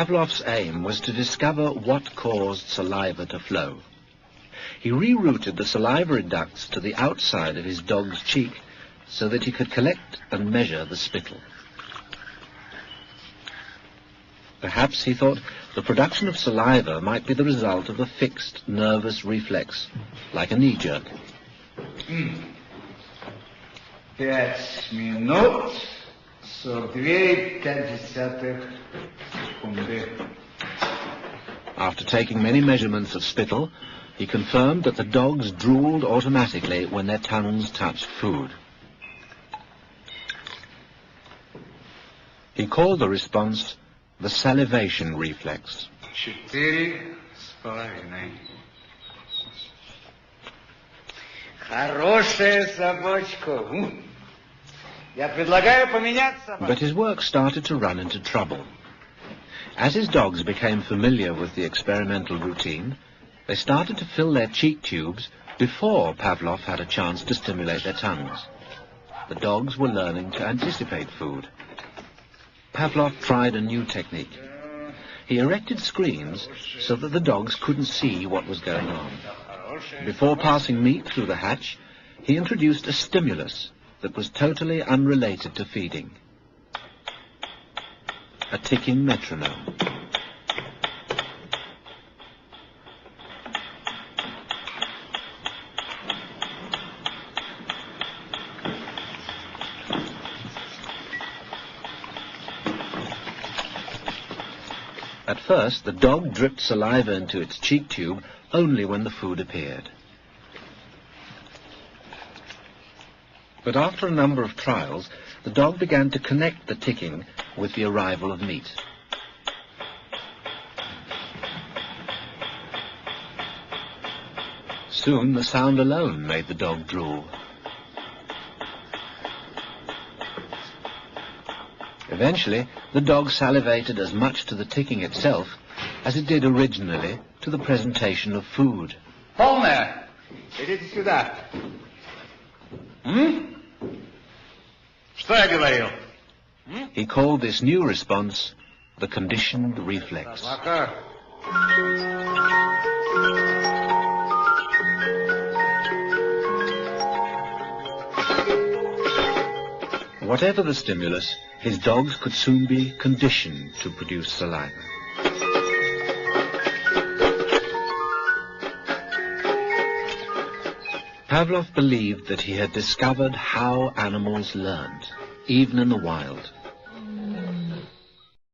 Pavlov's aim was to discover what caused saliva to flow. He rerouted the salivary ducts to the outside of his dog's cheek so that he could collect and measure the spittle. Perhaps, he thought, the production of saliva might be the result of a fixed nervous reflex, like a knee jerk. 5 минут 42,5 секунды. After taking many measurements of spittle, he confirmed that the dogs drooled automatically when their tongues touched food. He called the response the salivation reflex. 4,5. Хорошая собачка. Я предлагаю поменять собаку. But his work started to run into trouble. As his dogs became familiar with the experimental routine, they started to fill their cheek tubes before Pavlov had a chance to stimulate their tongues. The dogs were learning to anticipate food. Pavlov tried a new technique. He erected screens so that the dogs couldn't see what was going on. Before passing meat through the hatch, he introduced a stimulus that was totally unrelated to feeding. A ticking metronome. At first, the dog dripped saliva into its cheek tube only when the food appeared. But after a number of trials, the dog began to connect the ticking with the arrival of meat. Soon the sound alone made the dog drool. Eventually, the dog salivated as much to the ticking itself as it did originally to the presentation of food. Полная. Идите сюда. Что я говорил? He called this new response the conditioned reflex. Whatever the stimulus, his dogs could soon be conditioned to produce saliva. Pavlov believed that he had discovered how animals learned, even in the wild.